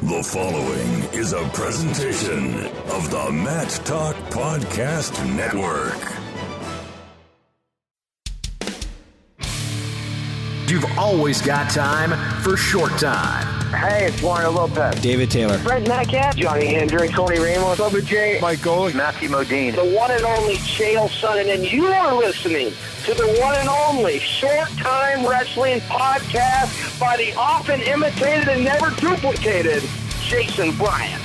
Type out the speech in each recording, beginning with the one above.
The following is a presentation of the Mat Talk Podcast Network. You've always got time for Short Time. Hey, it's Warren Lopez. David Taylor. Brent Metcalf. Johnny Hendricks. Tony Ramos. Bubba J. Mike Golick. Matthew Modine. The one and only Chael Sonnen. And you are listening to the one and only Short Time Wrestling Podcast by the often imitated and never duplicated Jason Bryant.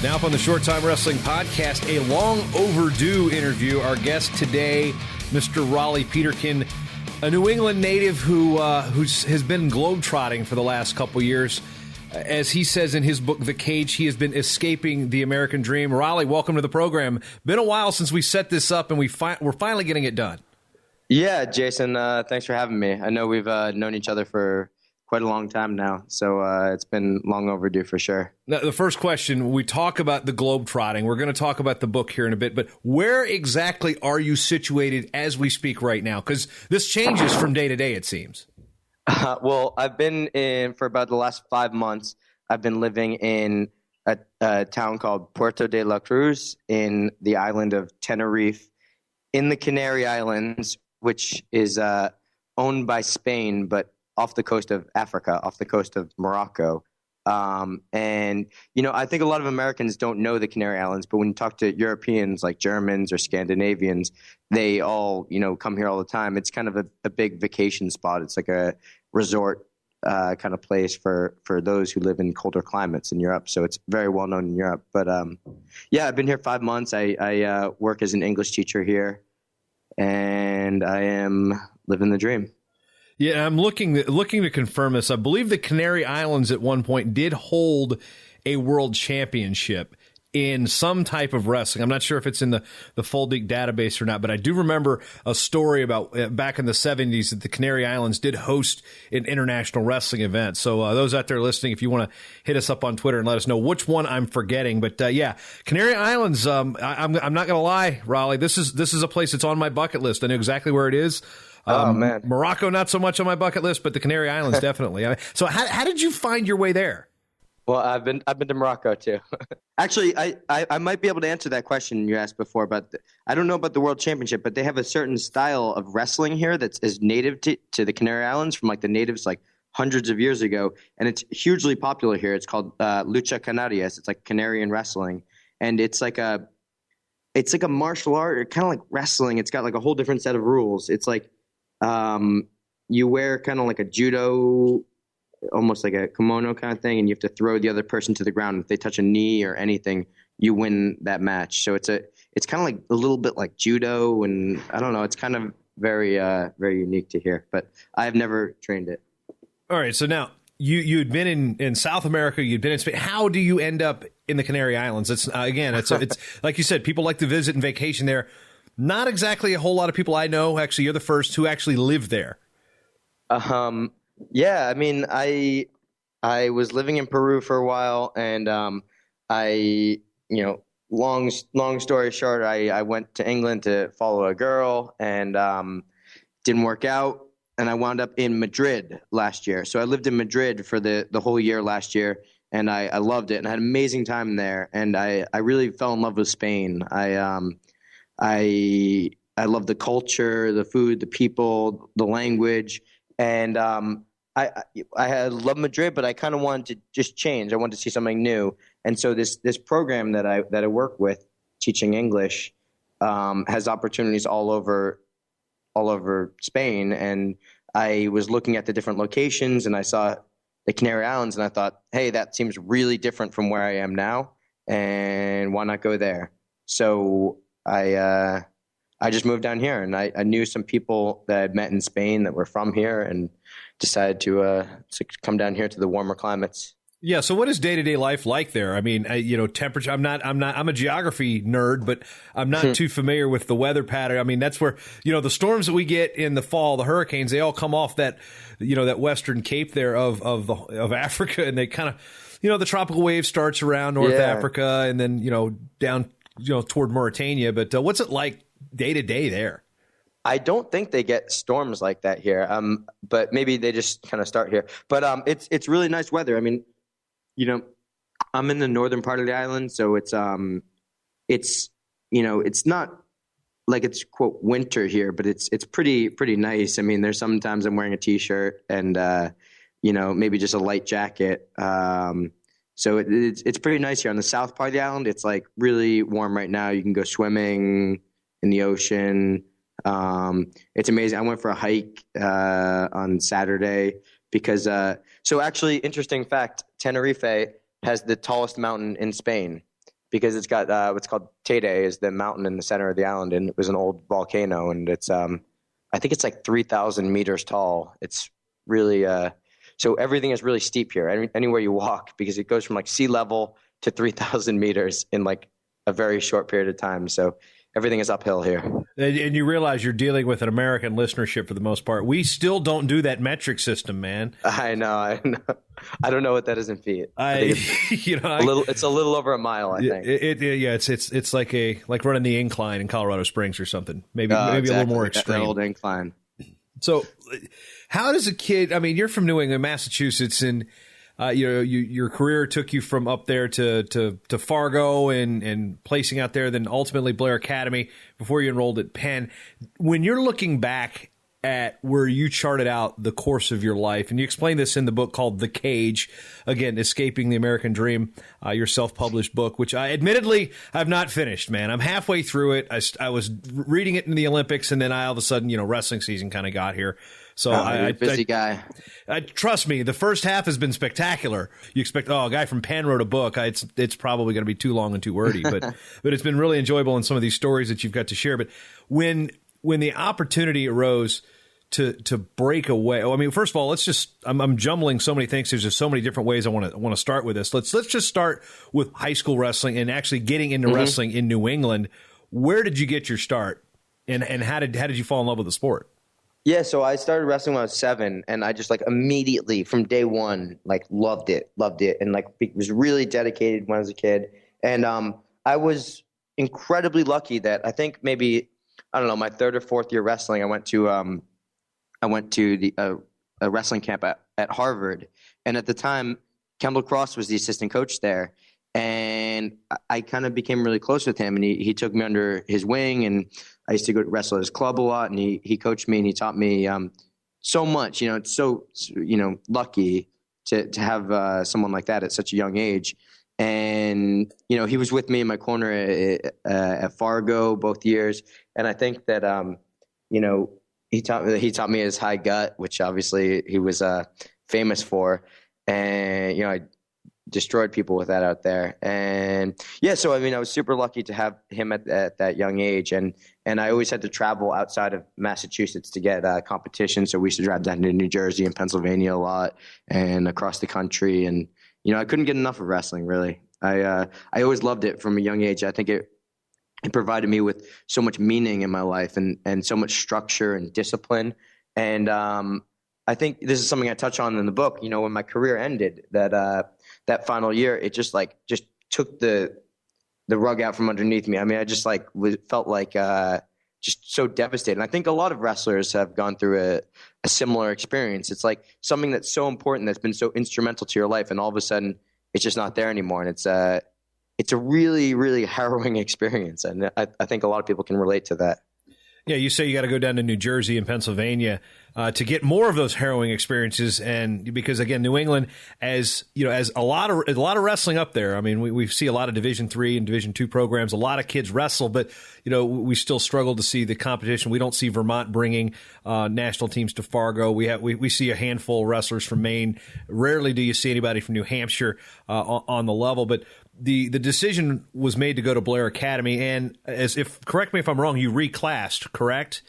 Now up on the Short Time Wrestling Podcast, a long overdue interview. Our guest today, Mr. Rollie Peterkin, a New England native who has been globetrotting for the last couple years. As he says in his book, The Cage, he has been escaping the American dream. Rollie, welcome to the program. Been a while since we set this up, and we're finally getting it done. Yeah, Jason, thanks for having me. I know we've known each other for quite a long time now, so it's been long overdue for sure. Now, the first question, we talk about the globetrotting. We're going to talk about the book here in a bit, but where exactly are you situated as we speak right now? Because this changes from day to day, it seems. Well, I've been in for about the last 5 months. I've been living in a town called Puerto de la Cruz in the island of Tenerife in the Canary Islands, which is owned by Spain, but off the coast of Africa, off the coast of Morocco. And, you know, I think a lot of Americans don't know the Canary Islands, but when you talk to Europeans like Germans or Scandinavians, they all, you know, come here all the time. It's kind of a big vacation spot. It's like a resort kind of place for those who live in colder climates in Europe. So it's very well known in Europe. But yeah, I've been here 5 months. I work as an English teacher here, and I am living the dream. Yeah, I'm looking to confirm this. I believe the Canary Islands at one point did hold a world championship in some type of wrestling. I'm not sure if it's in the Full Geek database or not, but I do remember a story about back in the 70s that the Canary Islands did host an international wrestling event. So those out there listening, if you want to hit us up on Twitter and let us know which one I'm forgetting. But yeah, Canary Islands, I'm not going to lie, Rollie, this is a place that's on my bucket list. I know exactly where it is. Oh, man. Morocco, not so much on my bucket list, but the Canary Islands, definitely. So how did you find your way there? Well, I've been to Morocco too. Actually, I might be able to answer that question you asked before, but I don't know about the World Championship, but they have a certain style of wrestling here that's is native to the Canary Islands from like the natives like hundreds of years ago, and it's hugely popular here. It's called Lucha Canarias. It's like Canarian wrestling, and it's like a martial art, or kind of like wrestling. It's got like a whole different set of rules. It's like you wear kind of like a judo, almost like a kimono kind of thing, and you have to throw the other person to the ground. If they touch a knee or anything, you win that match. So it's kind of like a little bit like judo, and I don't know, it's kind of very very unique to here, but I've never trained it. All right, so now you'd been in South America, you'd been in Spain. How do you end up in the Canary Islands? It's it's like you said, people like to visit and vacation there. Not exactly a whole lot of people I know. Actually, you're the first who actually live there. Yeah, I mean, I was living in Peru for a while, and long story short, I went to England to follow a girl, and didn't work out, and I wound up in Madrid last year. So I lived in Madrid for the whole year last year, and I loved it, and I had an amazing time there, and I really fell in love with Spain. I love the culture, the food, the people, the language, and I had loved Madrid, but I kind of wanted to just change. I wanted to see something new, and so this program that I work with, teaching English, has opportunities all over Spain. And I was looking at the different locations, and I saw the Canary Islands, and I thought, hey, that seems really different from where I am now, and why not go there? So I just moved down here, and I knew some people that I'd met in Spain that were from here, and decided to come down here to the warmer climates. Yeah. So what is day-to-day life like there? I mean, temperature, I'm a geography nerd, but I'm not too familiar with the weather pattern. I mean, that's where, the storms that we get in the fall, the hurricanes, they all come off that, that Western Cape there of Africa. And they kind of, the tropical wave starts around North Africa and then, down, toward Mauritania. But what's it like day to day there? I don't think they get storms like that here. But maybe they just kind of start here. But it's really nice weather. I mean, you know, I'm in the northern part of the island, so it's it's not like it's quote winter here, but it's pretty nice. I mean, there's sometimes I'm wearing a t-shirt and maybe just a light jacket. So it's pretty nice here on the south part of the island. It's like really warm right now. You can go swimming in the ocean. It's amazing. I went for a hike on Saturday because so actually, interesting fact, Tenerife has the tallest mountain in Spain because it's got what's called Teide is the mountain in the center of the island, and it was an old volcano, and it's I think it's like 3,000 meters tall. It's really so everything is really steep here. Anywhere you walk, because it goes from like sea level to 3,000 meters in like a very short period of time. So everything is uphill here. And you realize you're dealing with an American listenership for the most part. We still don't do that metric system, man. I know. I don't know what that is in feet. It's a little over a mile, I think. It's like running the incline in Colorado Springs or something. Maybe exactly. A little more extreme. That old incline. So, how does a kid? I mean, you're from New England, Massachusetts, and your career took you from up there to Fargo and placing out there, then ultimately Blair Academy before you enrolled at Penn. When you're looking back at where you charted out the course of your life, and you explain this in the book called The Cage, again, Escaping the American Dream, your self-published book, which I admittedly have not finished, man. I'm halfway through it. I was reading it in the Olympics, and then all of a sudden, wrestling season kind of got here. So you're a busy guy. Trust me, the first half has been spectacular. You expect, a guy from Penn wrote a book. It's probably going to be too long and too wordy, but it's been really enjoyable in some of these stories that you've got to share. But when the opportunity arose to break away, I mean, first of all, I'm jumbling so many things. There's just so many different ways I want to start with this. Let's just start with high school wrestling and actually getting into wrestling in New England. Where did you get your start, and how did you fall in love with the sport? Yeah, so I started wrestling when I was 7, and I just like immediately from day one like loved it, and like was really dedicated when I was a kid. And I was incredibly lucky that I think maybe my 3rd or 4th year wrestling, I went to a wrestling camp at Harvard, and at the time Kendall Cross was the assistant coach there, and I kind of became really close with him, and he took me under his wing, and I used to go wrestle at his club a lot, and he coached me and he taught me so much. It's so lucky to have someone like that at such a young age. And he was with me in my corner at Fargo both years, and I think that he taught me his high gut, which obviously he was famous for, and I destroyed people with that out there. And yeah, so I mean, I was super lucky to have him at that young age, and I always had to travel outside of Massachusetts to get competition. So we used to drive down to New Jersey and Pennsylvania a lot, and across the country. And I couldn't get enough of wrestling. Really, I always loved it from a young age. I think it provided me with so much meaning in my life and so much structure and discipline. And I think this is something I touch on in the book. When my career ended, that final year, it just took the rug out from underneath me. I mean, I just felt like just so devastated. And I think a lot of wrestlers have gone through a similar experience. It's like something that's so important, that's been so instrumental to your life, and all of a sudden it's just not there anymore. And it's a really, really harrowing experience. And I think a lot of people can relate to that. Yeah, you say you got to go down to New Jersey and Pennsylvania to get more of those harrowing experiences, and because again, New England, as a lot of wrestling up there. I mean, we see a lot of Division III and Division II programs. A lot of kids wrestle, but we still struggle to see the competition. We don't see Vermont bringing national teams to Fargo. We see a handful of wrestlers from Maine. Rarely do you see anybody from New Hampshire on the level, but. The decision was made to go to Blair Academy, and correct me if I'm wrong, you reclassed, correct?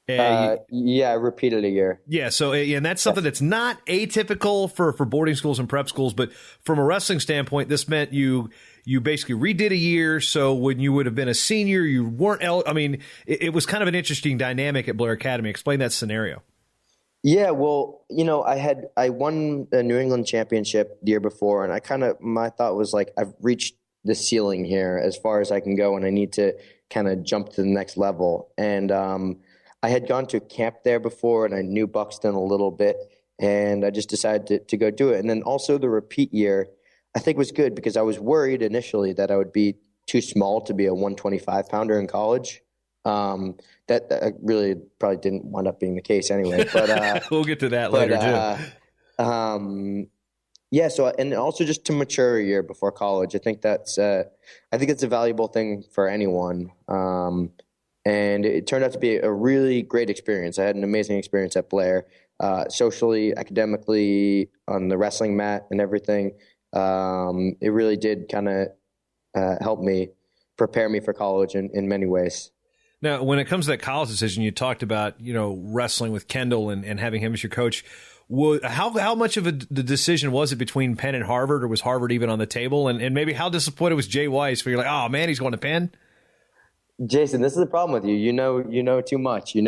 Yeah, I repeated a year. Yeah, so and that's something that's not atypical for boarding schools and prep schools, but from a wrestling standpoint, this meant you basically redid a year. So when you would have been a senior, you weren't. It was kind of an interesting dynamic at Blair Academy. Explain that scenario. Yeah, well, I won a New England championship the year before, and my thought was like, I've reached the ceiling here as far as I can go, and I need to kind of jump to the next level. And I had gone to camp there before, and I knew Buxton a little bit, and I just decided to go do it. And then also the repeat year, I think was good because I was worried initially that I would be too small to be a 125 pounder in college. That really probably didn't wind up being the case anyway. But we'll get to that later too. Yeah. So, and also just to mature a year before college, I think it's a valuable thing for anyone. And it turned out to be a really great experience. I had an amazing experience at Blair, socially, academically, on the wrestling mat and everything. It really did kind of help me prepare me for college in many ways. Now, when it comes to that college decision, you talked about, wrestling with Kendall and having him as your coach. How much of the decision was it between Penn and Harvard, or was Harvard even on the table? And maybe how disappointed was Jay Weiss, where you're like, oh man, he's going to Penn? Jason, this is the problem with you. You know too much. You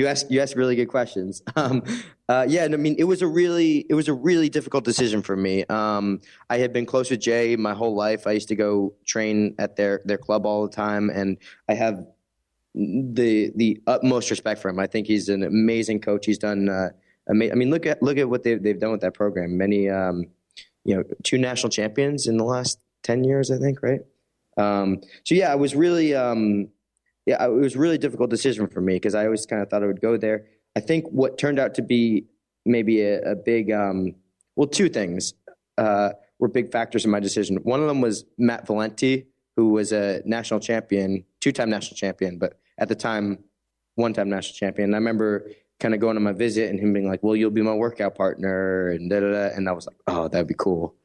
ask really good questions. It was a really difficult decision for me. I had been close with Jay my whole life. I used to go train at their club all the time, and I have the utmost respect for him. I think he's an amazing coach. He's done look at what they've done with that program. Many 2 national champions in the last 10 years, I think, right? It was really it was a really difficult decision for me because I always kind of thought I would go there. I think what turned out to be maybe a big 2 things were big factors in my decision. One of them was Matt Valenti, who was a national champion, 2-time national champion, but at the time, 1-time national champion. And I remember kind of going on my visit and him being like, well, you'll be my workout partner, and da-da-da. And I was like, oh, that'd be cool.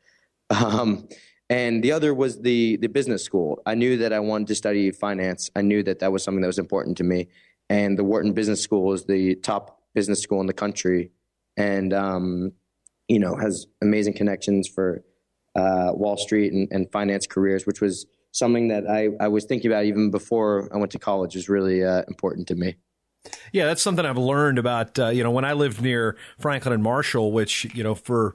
And the other was the business school. I knew that I wanted to study finance. I knew that was something that was important to me. And the Wharton Business School is the top business school in the country, and has amazing connections for Wall Street and finance careers, which was something that I was thinking about even before I went to college. Is really important to me. Yeah, that's something I've learned about, when I lived near Franklin and Marshall, which, for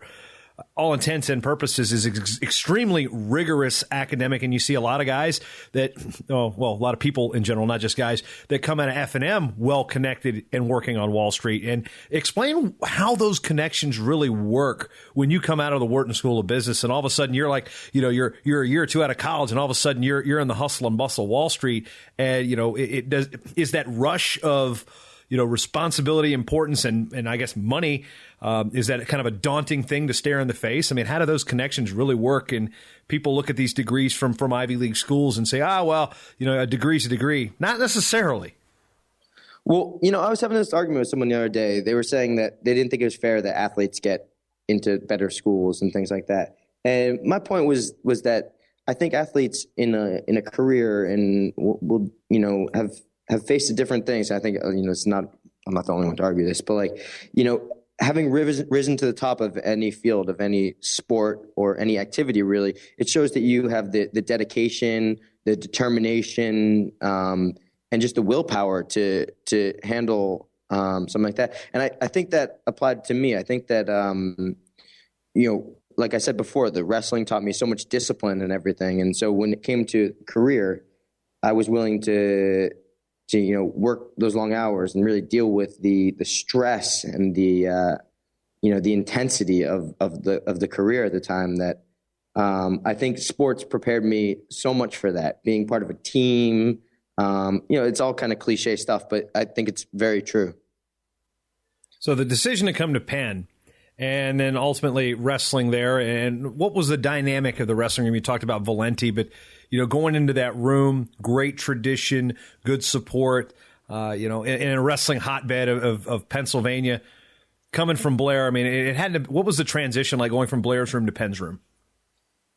all intents and purposes is extremely rigorous academic. And you see a lot of guys that, a lot of people in general, not just guys, that come out of F&M well connected and working on Wall Street. And explain how those connections really work when you come out of the Wharton School of Business and all of a sudden you're like, you're a year or 2 out of college and all of a sudden you're in the hustle and bustle of Wall Street. And, is that rush of, responsibility, importance, and I guess money, is that kind of a daunting thing to stare in the face? I mean, how do those connections really work? And people look at these degrees from Ivy League schools and say, a degree's a degree. Not necessarily. Well, I was having this argument with someone the other day. They were saying that they didn't think it was fair that athletes get into better schools and things like that. And my point was that I think athletes in a career and will have faced different things. I think, I'm not the only one to argue this, but having risen to the top of any field, of any sport or any activity, really, it shows that you have the dedication, the determination, and just the willpower to handle something like that. And I think that applied to me. I think that, like I said before, the wrestling taught me so much discipline and everything. And so when it came to career, I was willing to work those long hours and really deal with the stress and the intensity of the career at the time. That I think sports prepared me so much for that. Being part of a team, it's all kind of cliche stuff, but I think it's very true. So the decision to come to Penn, and then ultimately wrestling there, and what was the dynamic of the wrestling room? You talked about Valenti, but going into that room, great tradition, good support, in a wrestling hotbed of Pennsylvania, coming from Blair. I mean, it had to. What was the transition like going from Blair's room to Penn's room?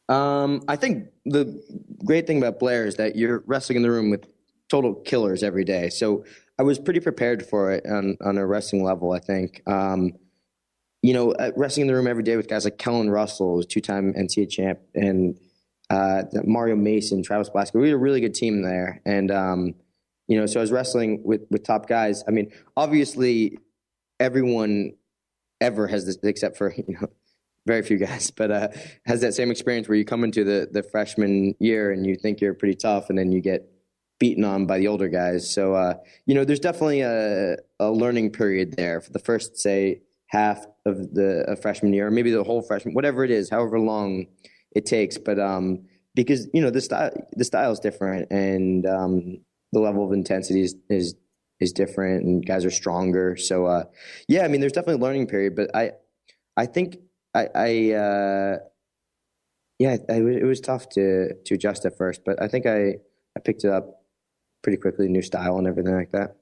I think the great thing about Blair is that you're wrestling in the room with total killers every day. So I was pretty prepared for it on a wrestling level, I think. Wrestling in the room every day with guys like Kellen Russell, who's 2-time NCAA champ, and Mario Mason, Travis Blasco. We had a really good team there. And, so I was wrestling with top guys. I mean, obviously everyone ever has this, except for, very few guys, but has that same experience where you come into the freshman year and you think you're pretty tough, and then you get beaten on by the older guys. So, there's definitely a learning period there for the first, say, half of a freshman year, or maybe the whole freshman, whatever it is, however long it takes. But because the style is different, and the level of intensity is different, and guys are stronger. So there's definitely a learning period. But I think it was tough to adjust at first, but I think I picked it up pretty quickly, new style and everything like that.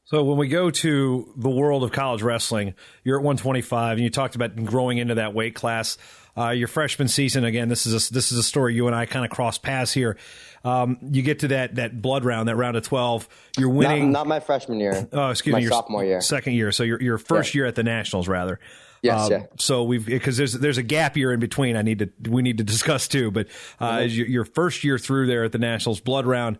So when we go to the world of college wrestling, you're at 125, and you talked about growing into that weight class. Your freshman season, again, this is a story you and I kind of cross paths here. You get to that blood round, that round of 12. You're winning. Not my freshman year. Oh, excuse me, your sophomore year, second year. So your first year at the Nationals, rather. Yes, So because there's a gap year in between. We need to discuss too. But your first year through there at the Nationals, blood round,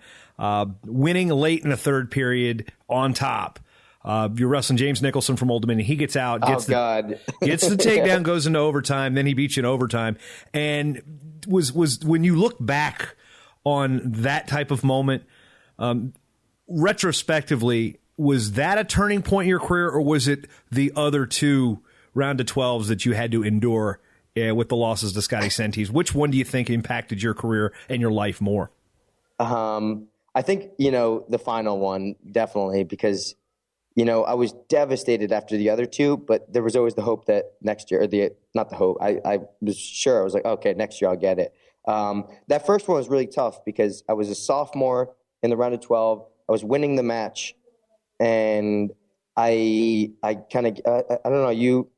winning late in the third period on top. You're wrestling James Nicholson from Old Dominion. He gets out, gets the takedown, goes into overtime. Then he beats you in overtime. And was when you look back on that type of moment, retrospectively, was that a turning point in your career, or was it the other two round of 12s that you had to endure with the losses to Scotty Sentes? Which one do you think impacted your career and your life more? I think, the final one, definitely, because, I was devastated after the other two, but there was always the hope that next year, not the hope, I was sure. I was like, okay, next year I'll get it. That first one was really tough because I was a sophomore in the round of 12. I was winning the match, and I kind of, I don't know, you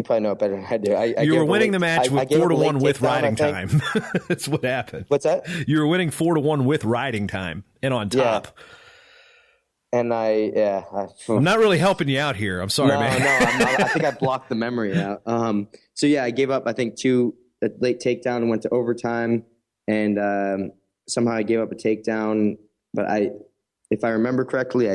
probably know it better than I do. You were winning the match with 4-1 with riding time. That's what happened. What's that? You were winning 4-1 with riding time and on top. Yeah. And I'm not really helping you out here. I'm sorry, man. No, I'm not. I think I blocked the memory out. I gave up, I think, a late takedown and went to overtime. And somehow I gave up a takedown. But if I remember correctly,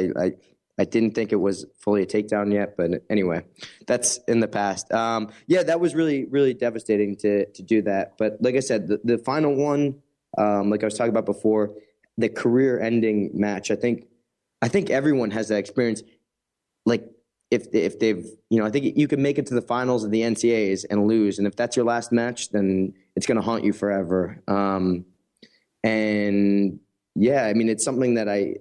I didn't think it was fully a takedown yet, but anyway, that's in the past. That was really, really devastating to do that. But like I said, the final one, like I was talking about before, the career-ending match, I think everyone has that experience. Like if they've, I think you can make it to the finals of the NCAAs and lose, and if that's your last match, then it's going to haunt you forever. It's something that I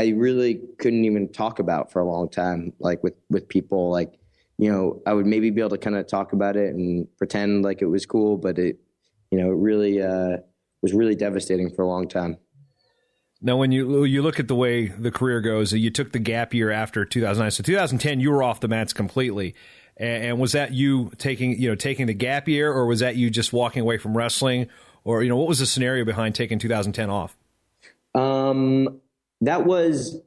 really couldn't even talk about for a long time, like with people. Like, I would maybe be able to kind of talk about it and pretend like it was cool, but it really was really devastating for a long time. Now, when you look at the way the career goes, you took the gap year after 2009. So 2010, you were off the mats completely. And was that you taking the gap year, or was that you just walking away from wrestling, or what was the scenario behind taking 2010 off? That was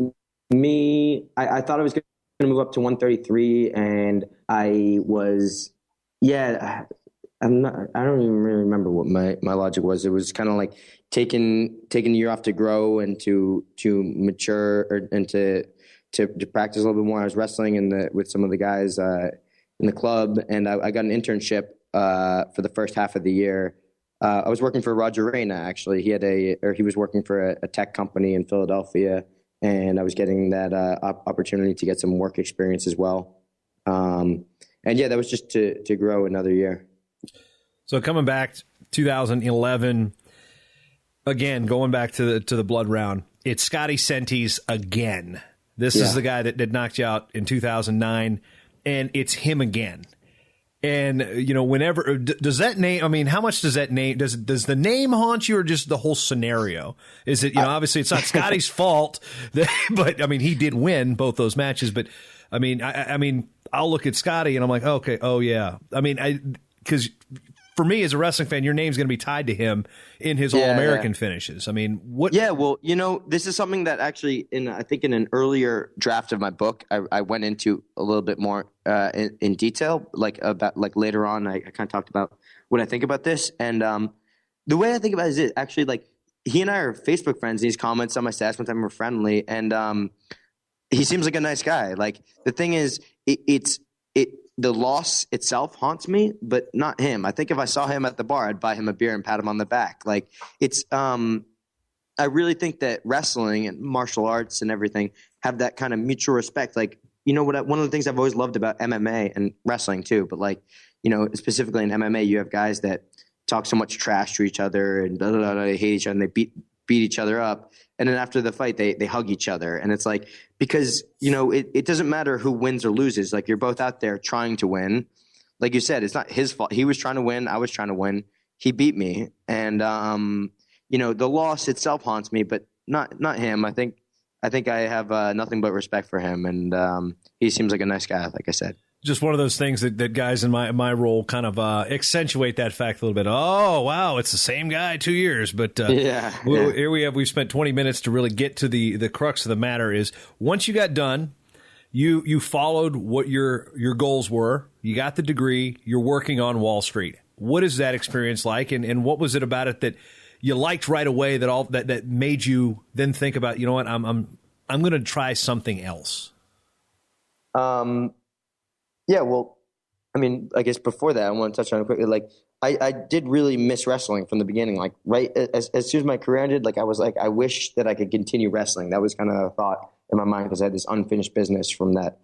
me. I thought I was going to move up to 133, and I was, I don't even really remember what my logic was. It was kind of like taking a year off to grow and to mature and to practice a little bit more. I was wrestling with some of the guys in the club, and I got an internship for the first half of the year. I was working for Roger Reyna, actually. He was working for a tech company in Philadelphia, and I was getting that opportunity to get some work experience as well. That was just to grow another year. So coming back 2011, again, going back to the blood round, it's Scotty Sentes again. This is the guy that knocked you out in 2009, and it's him again. And, whenever, does that name, how much does that name, does the name haunt you, or just the whole scenario? Is it, obviously it's not Scotty's fault, but he did win both those matches. But I'll look at Scotty and I'm like, okay, oh yeah. Because for me as a wrestling fan, your name's going to be tied to him in his All-American finishes. What? Yeah, well, this is something that actually, I think in an earlier draft of my book, I went into a little bit more in detail, about later on. I kind of talked about what I think about this, and the way I think about it is actually he and I are Facebook friends. And he's comments on my stats one time we're friendly, and he seems like a nice guy. The thing is, the loss itself haunts me, but not him. I think if I saw him at the bar, I'd buy him a beer and pat him on the back. I really think that wrestling and martial arts and everything have that kind of mutual respect. Like, you know what? One of the things I've always loved about MMA and wrestling too, but like, you know, specifically in MMA, you have guys that talk so much trash to each other and they hate each other and they beat each other up. And then after the fight, they hug each other. And it's like, because, you know, it doesn't matter who wins or loses. Like, you're both out there trying to win. Like you said, it's not his fault. He was trying to win. I was trying to win. He beat me. And, you know, the loss itself haunts me, but not him. I think I have nothing but respect for him. And he seems like a nice guy, like I said. Just one of those things that guys in my role kind of accentuate that fact a little bit. Oh, wow, it's the same guy 2 years. But here we've spent 20 minutes to really get to the crux of the matter is once you got done, you followed what your goals were. You got the degree. You're working on Wall Street. What is that experience like? And what was it about it that you liked right away that made you then think about, you know what, I'm going to try something else? Yeah, well, I mean, I guess before that, I want to touch on it quickly. Like, I did really miss wrestling from the beginning. Like, right as soon as my career ended, like, I was like, I wish that I could continue wrestling. That was kind of a thought in my mind because I had this unfinished business from that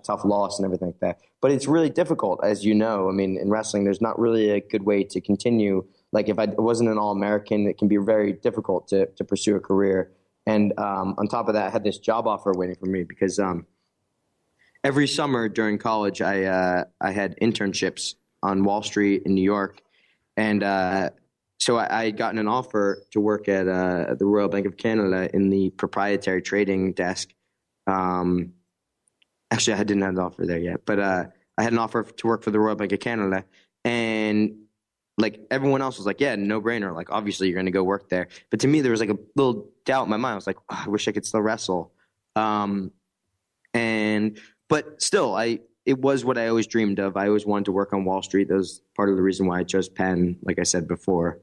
tough loss and everything like that. But it's really difficult, as you know. I mean, in wrestling, there's not really a good way to continue. Like, if I wasn't an All-American, it can be very difficult to pursue a career. And on top of that, I had this job offer waiting for me because every summer during college, I had internships on Wall Street in New York, and so I had gotten an offer to work at the Royal Bank of Canada in the proprietary trading desk. Actually, I didn't have the offer there yet, but I had an offer to work for the Royal Bank of Canada, and like everyone else was like, "Yeah, no brainer. Like, obviously, you're going to go work there." But to me, there was like a little doubt in my mind. I was like, oh, "I wish I could still wrestle," But still, it was what I always dreamed of. I always wanted to work on Wall Street. That was part of the reason why I chose Penn, like I said before.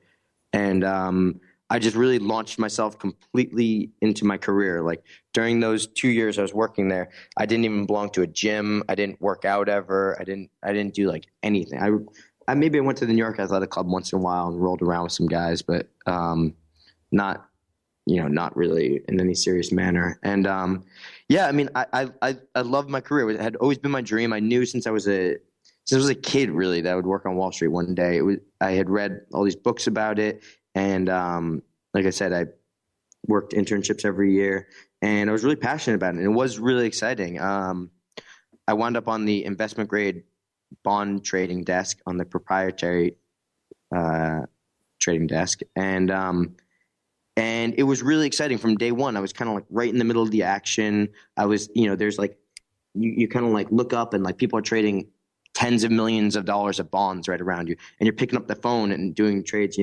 And I just really launched myself completely into my career. Like, during those 2 years I was working there, I didn't even belong to a gym. I didn't work out ever. I didn't do like anything. I maybe I went to the New York Athletic Club once in a while and rolled around with some guys, but not really in any serious manner. And yeah, I mean, I loved my career. It had always been my dream. I knew since I was a kid, really, that I would work on Wall Street one day. I had read all these books about it, and like I said, I worked internships every year, and I was really passionate about it. And it was really exciting. I wound up on the investment grade bond trading desk on the proprietary trading desk, and it was really exciting from day one. I was kind of like right in the middle of the action. I was, there's like, you kind of like look up and like people are trading tens of millions of dollars of bonds right around you. And you're picking up the phone and doing trades,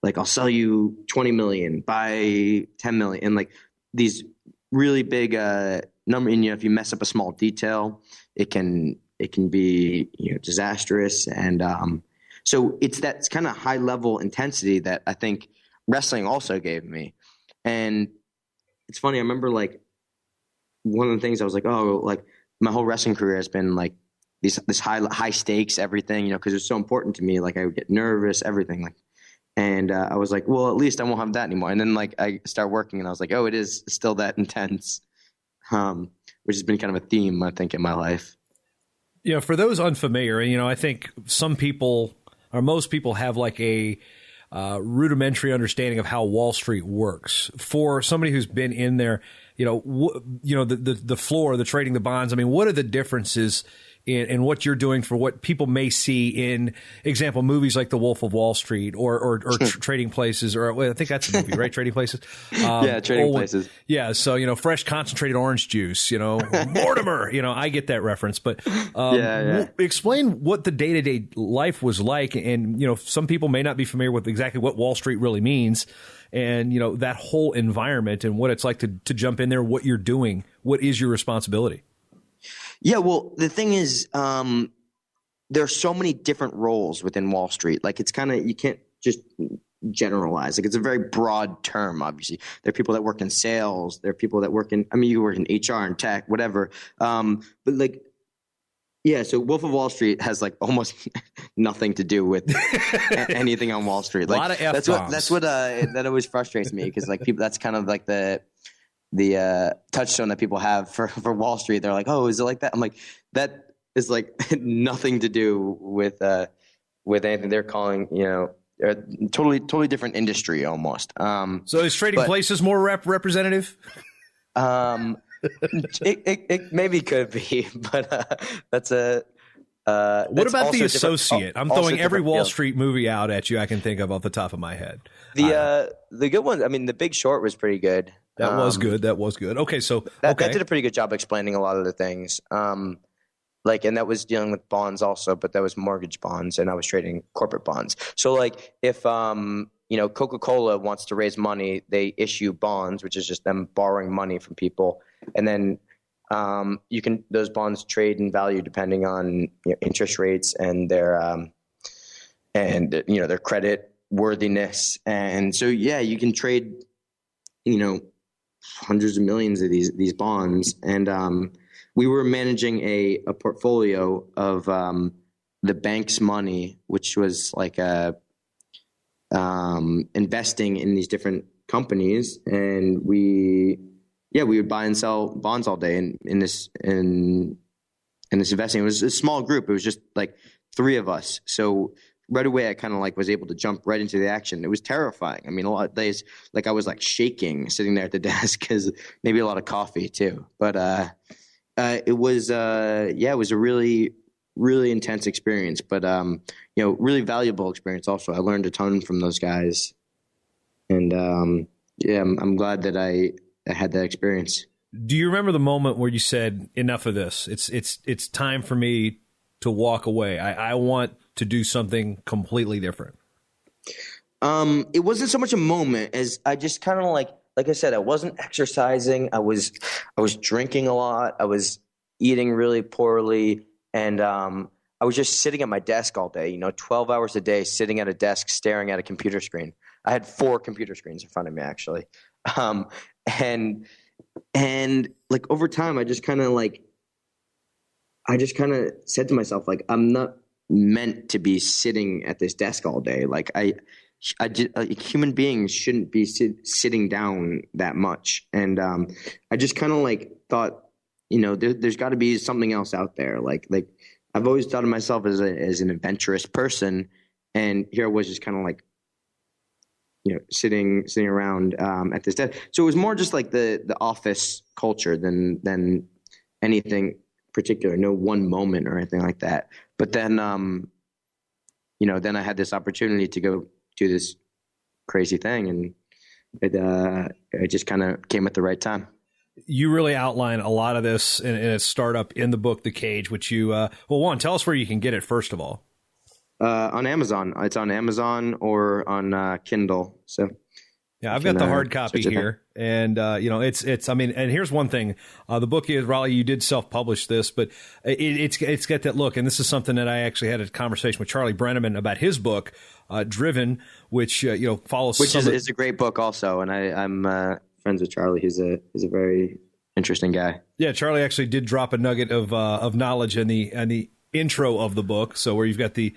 like I'll sell you 20 million, buy 10 million. And like these really big number. And if you mess up a small detail, it can be, disastrous. And so it's that kind of high level intensity that I think wrestling also gave me. And it's funny, I remember like one of the things I was like, oh, like my whole wrestling career has been like this high stakes, everything, because it's so important to me. Like I would get nervous, everything. Like, and I was like, well, at least I won't have that anymore. And then like I start working and I was like, oh, it is still that intense, which has been kind of a theme, I think, in my life. For those unfamiliar, I think some people or most people have like a rudimentary understanding of how Wall Street works. For somebody who's been in there, the floor, the trading the bonds. I mean, what are the differences in what you're doing for what people may see in, example, movies like The Wolf of Wall Street or Trading Places, or I think that's a movie, right? Trading Places. Yeah, Trading Places. Yeah, so fresh concentrated orange juice. Mortimer. I get that reference, but explain what the day-to-day life was like, and some people may not be familiar with exactly what Wall Street really means, and that whole environment and what it's like to jump in there, what you're doing, what is your responsibility. Yeah, well, the thing is, there are so many different roles within Wall Street. Like, it's kind of, you can't just generalize. Like, it's a very broad term, obviously. There are people that work in sales. There are people that work in, you work in HR and tech, whatever. But, like, Yeah, so Wolf of Wall Street has like almost nothing to do with anything on Wall Street. Like, a lot of F-bombs. That's what that always frustrates me, because like people, that's kind of like the touchstone that people have for Wall Street. They're like, oh, is it like that? I'm like, that is like nothing to do with anything. They're calling, a totally different industry almost. So is Trading Places more representative? It maybe could be, but that's a. What about The Associate? I'm throwing every Wall field. Street movie out at you I can think of off the top of my head. The good one. I mean, The Big Short was pretty good. That was good. Okay, so that did a pretty good job explaining a lot of the things. And that was dealing with bonds also, but that was mortgage bonds, and I was trading corporate bonds. So like if Coca-Cola wants to raise money, they issue bonds, which is just them borrowing money from people, and then those bonds trade in value depending on interest rates and their their credit worthiness. And so you can trade hundreds of millions of these bonds. And we were managing a portfolio of the bank's money, which was like investing in these different companies, and we would buy and sell bonds all day in this investing. It was a small group. It was just like three of us. So right away, I kind of like was able to jump right into the action. It was terrifying. I mean, a lot of days, like I was like shaking sitting there at the desk, because maybe a lot of coffee too. But it was it was a really, really intense experience, but really valuable experience also. I learned a ton from those guys, and I'm glad that I had that experience. Do you remember the moment where you said, enough of this? It's time for me to walk away. I want to do something completely different. It wasn't so much a moment as I just kind of like I said, I wasn't exercising. I was drinking a lot. I was eating really poorly. And I was just sitting at my desk all day, 12 hours a day, sitting at a desk, staring at a computer screen. I had 4 computer screens in front of me, actually. And like over time, I just kind of said to myself, like, I'm not meant to be sitting at this desk all day. Like human beings shouldn't be sitting down that much. And I just kind of like thought, there's got to be something else out there. Like I've always thought of myself as an adventurous person, and here I was just kind of like, sitting around at this desk. So it was more just like the office culture than anything particular. No one moment or anything like that. But then, then I had this opportunity to go do this crazy thing, and it just kind of came at the right time. You really outline a lot of this in a startup in the book, The Cage, which you, tell us where you can get it, first of all. On Amazon. It's on Amazon or on Kindle. So yeah, I've got the hard copy here, and and here's one thing: the book is, Rollie, you did self-publish this, but it's got that look, and this is something that I actually had a conversation with Charlie Brenneman about his book, Driven, which follows, which is a great book also, and I'm friends with Charlie. He's a very interesting guy. Yeah, Charlie actually did drop a nugget of knowledge in the intro of the book, so where you've got the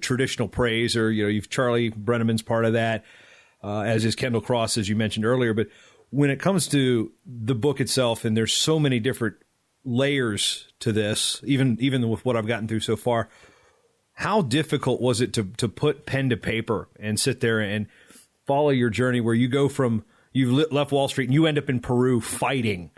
traditional praise, or you've Charlie Brenneman's part of that. As is Kendall Cross, as you mentioned earlier. But when it comes to the book itself, and there's so many different layers to this, even with what I've gotten through so far, how difficult was it to put pen to paper and sit there and follow your journey where you go from, you've left Wall Street and you end up in Peru fighting?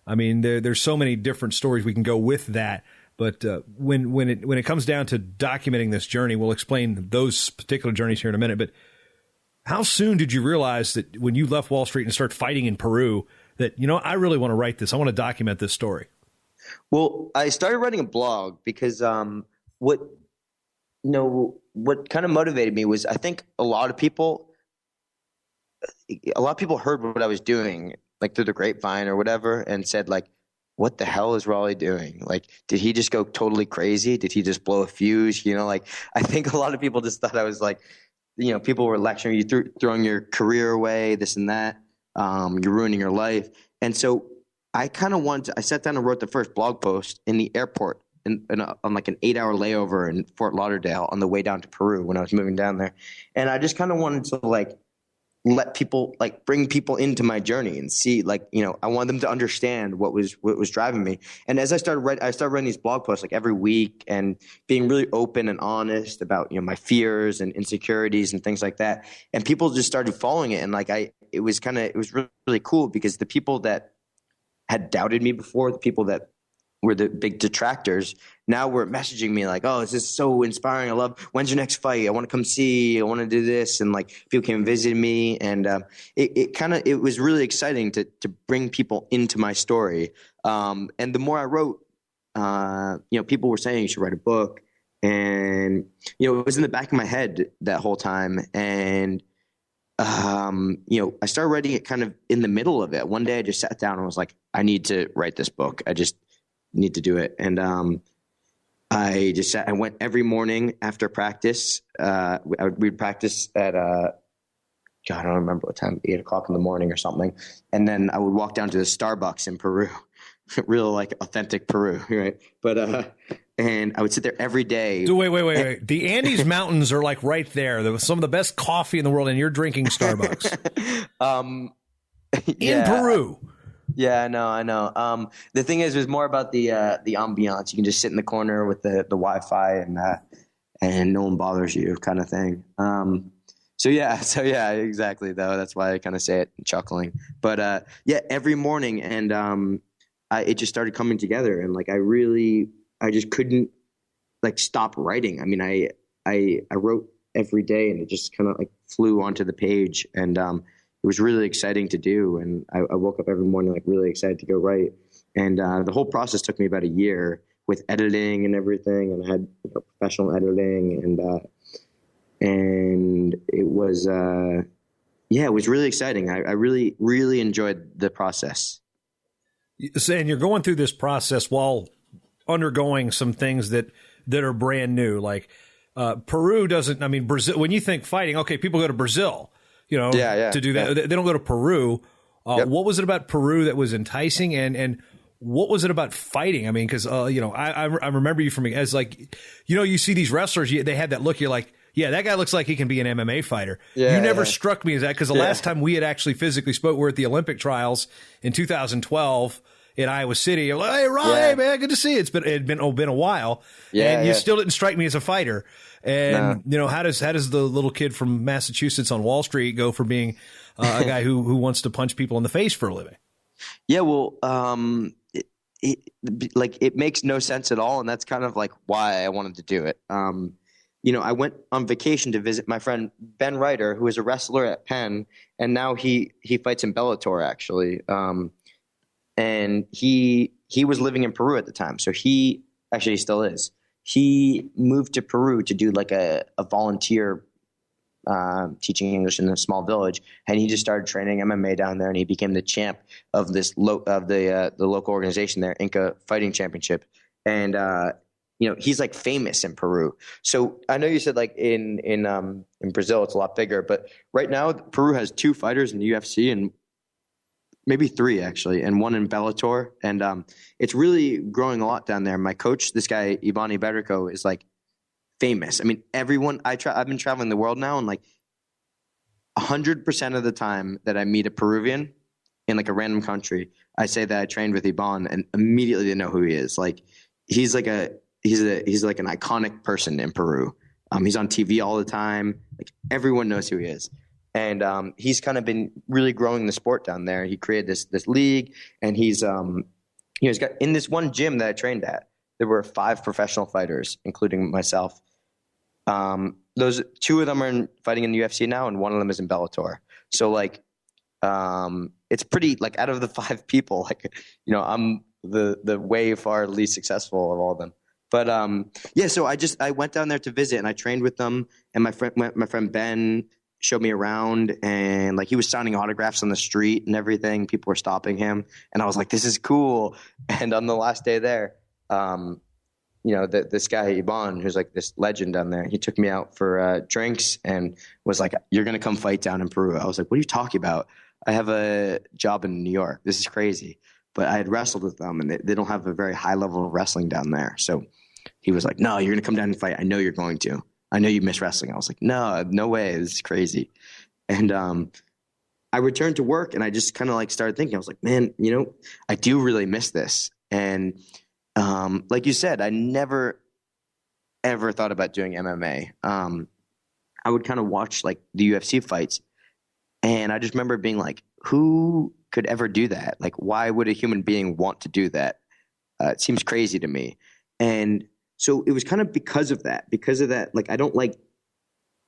I mean, there's so many different stories we can go with that. But when it comes down to documenting this journey, we'll explain those particular journeys here in a minute. But how soon did you realize that when you left Wall Street and started fighting in Peru that, I really want to write this. I want to document this story? Well, I started writing a blog because what kind of motivated me was, I think a lot of people heard what I was doing, like through the grapevine or whatever, and said like, what the hell is Rollie doing? Like, did he just go totally crazy? Did he just blow a fuse? I think a lot of people just thought I was like, people were lecturing you, throwing your career away, this and that. You're ruining your life. And so I kind of wanted to, I sat down and wrote the first blog post in the airport on like an 8-hour layover in Fort Lauderdale on the way down to Peru when I was moving down there. And I just kind of wanted to like let people, like bring people into my journey and see, like, you know, I want them to understand what was driving me. And as I started writing these blog posts like every week and being really open and honest about, you know, my fears and insecurities and things like that. And people just started following it. And like, it was really, really cool because the people that had doubted me before, the people that were the big detractors, now were messaging me like, oh, this is so inspiring. I love, when's your next fight? I want to come see, I want to do this. And like people came and visited me. And it was really exciting to bring people into my story. And the more I wrote, you know, people were saying you should write a book. And, you know, it was in the back of my head that whole time. And, you know, I started writing it kind of in the middle of it. One day I just sat down and was like, I need to write this book. I just need to do it. And I just sat, I went every morning after practice. We'd practice at God, I don't remember what time, 8:00 in the morning or something. And then I would walk down to the Starbucks in Peru, real like authentic Peru, right? But and I would sit there every day. Wait. The Andes Mountains are like right there. There was some of the best coffee in the world, and you're drinking Starbucks. In Peru. Yeah, I know. The thing is, it was more about the ambiance. You can just sit in the corner with the Wi-Fi and no one bothers you, kind of thing. So yeah, exactly. Though that's why I kind of say it chuckling. But yeah, every morning, and it just started coming together, and like I just couldn't like stop writing. I mean, I wrote every day, and it just kind of like flew onto the page, and it was really exciting to do. And I woke up every morning like really excited to go write. And the whole process took me about a year with editing and everything. And I had professional editing, and it was it was really exciting. I really, really enjoyed the process. And you're going through this process while undergoing some things that are brand new. Like Peru doesn't, I mean, Brazil, when you think fighting, okay, people go to Brazil, you know, to do that. They don't go to Peru. Yep. What was it about Peru that was enticing, and what was it about fighting? I mean, because, you know, I remember you from as like, you know, you see these wrestlers, they had that look. You're like, yeah, that guy looks like he can be an MMA fighter. You never struck me as that, because the last time we had actually physically spoke, we were at the Olympic trials in 2012 in Iowa City. You're like, hey, Ron, hey, man, good to see you. It had been a while. And you still didn't strike me as a fighter. And, you know, how does the little kid from Massachusetts on Wall Street go for being a guy who wants to punch people in the face for a living? Yeah, well, it makes no sense at all. And that's kind of like why I wanted to do it. You know, I went on vacation to visit my friend Ben Ryder, who is a wrestler at Penn, and now he fights in Bellator, actually. And he was living in Peru at the time. So he still is. He moved to Peru to do like a volunteer teaching English in a small village, and he just started training MMA down there, and he became the champ of the local organization there, Inca Fighting Championship. And you know, he's like famous in Peru. So I know you said like in Brazil it's a lot bigger, but right now Peru has 2 fighters in the UFC, and maybe 3 actually, and 1 in Bellator. And it's really growing a lot down there. My coach, this guy, Ivan Iberico, is like famous. I mean, everyone, I've been traveling the world now, and like 100% of the time that I meet a Peruvian in like a random country, I say that I trained with Ivan, and immediately they know who he is. Like he's like an iconic person in Peru. He's on TV all the time. Like everyone knows who he is. And he's kind of been really growing the sport down there. He created this league, and he's he's got, in this one gym that I trained at, there were 5 professional fighters, including myself. Those 2 of them are fighting in the UFC now, and 1 of them is in Bellator. So like, it's pretty, like, out of the 5 people, like, you know, I'm the way far least successful of all of them. But so I went down there to visit, and I trained with them, and my friend Ben showed me around, and like he was signing autographs on the street and everything. People were stopping him, and I was like, this is cool. And on the last day there, you know, this guy Ivan, who's like this legend down there, he took me out for drinks and was like, you're gonna come fight down in Peru. I was like, what are you talking about? I have a job in New York. This is crazy. but I had wrestled with them, and they don't have a very high level of wrestling down there. So he was like, no, you're going to come down and fight. I know you're going to. I know you miss wrestling. I was like, no way. This is crazy. And I returned to work, and I just kind of like started thinking. I was like, man, I do really miss this. And like you said, I never, ever thought about doing MMA. I would kind of watch like the UFC fights, and I just remember being like, who could ever do that? Like, why would a human being want to do that? It seems crazy to me. And so it was kind of because of that, like, I don't like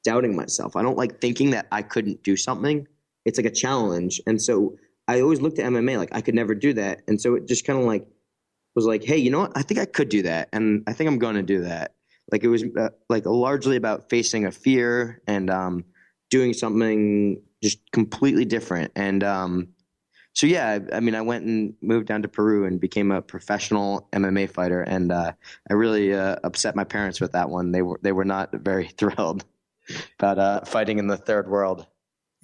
doubting myself. I don't like thinking that I couldn't do something. It's like a challenge. And so I always looked at MMA like I could never do that. And so it just kind of like was like, hey, you know what? I think I could do that. And I think I'm going to do that. Like, it was like largely about facing a fear and doing something just completely different. And so, yeah, I mean, I went and moved down to Peru and became a professional MMA fighter. And I really upset my parents with that one. They were not very thrilled about fighting in the third world.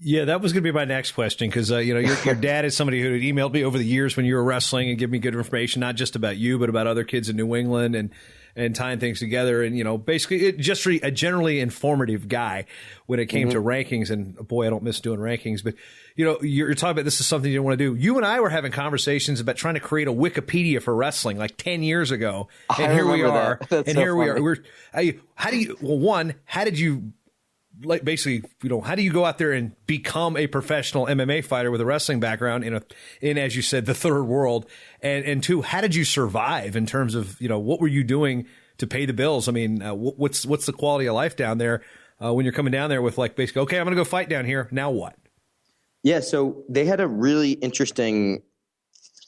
Yeah, that was going to be my next question, because your dad is somebody who had emailed me over the years when you were wrestling and give me good information, not just about you, but about other kids in New England and tying things together. And, basically just a generally informative guy when it came to rankings. And boy, I don't miss doing rankings. But, you're talking about this is something you didn't want to do. You and I were having conversations about trying to create a Wikipedia for wrestling like 10 years ago. And here we are. And so here funny. We are. How did you like basically, how do you go out there and become a professional MMA fighter with a wrestling background in as you said, the third world? And two, how did you survive in terms of, what were you doing to pay the bills? I mean, what's the quality of life down there when you're coming down there with like basically, okay, I'm going to go fight down here. Now what? Yeah. So they had a really interesting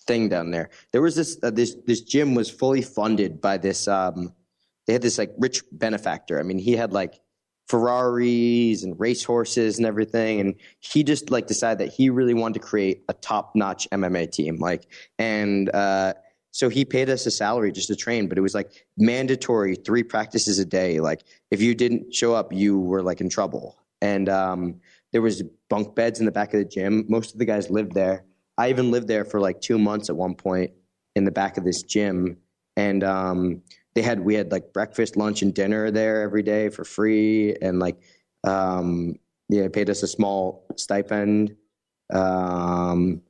thing down there. There was this gym was fully funded by this, they had this like rich benefactor. I mean, he had like Ferraris and racehorses and everything. And he just like decided that he really wanted to create a top-notch MMA team. So he paid us a salary just to train, but it was like mandatory 3 practices a day. Like if you didn't show up, you were like in trouble. And there was bunk beds in the back of the gym. Most of the guys lived there. I even lived there for like 2 months at one point in the back of this gym. And we had like breakfast, lunch, and dinner there every day for free, and like paid us a small stipend, and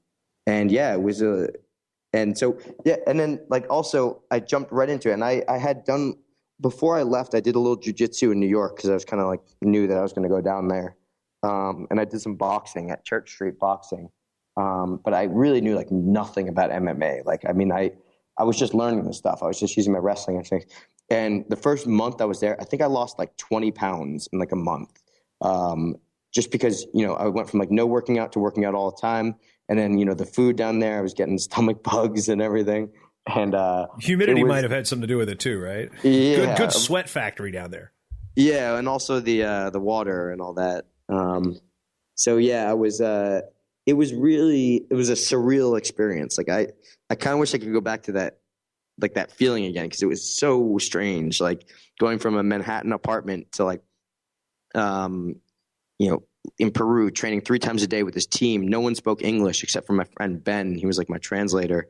yeah, it was and then like also I jumped right into it, and I had done before I left. I did a little jiu-jitsu in New York because I was kind of like knew that I was going to go down there, and I did some boxing at Church Street Boxing, but I really knew like nothing about MMA. Like I mean I was just learning this stuff. I was just using my wrestling and things. And the first month I was there, I think I lost like 20 pounds in like a month. Just because, I went from like no working out to working out all the time. And then, the food down there, I was getting stomach bugs and everything. And humidity might have had something to do with it too, right? Yeah. Good sweat factory down there. Yeah, and also the water and all that. So yeah, it was a surreal experience. Like I kind of wish I could go back to that, like that feeling again, because it was so strange. Like going from a Manhattan apartment to like, in Peru, training 3 times a day with this team. No one spoke English except for my friend Ben. He was like my translator,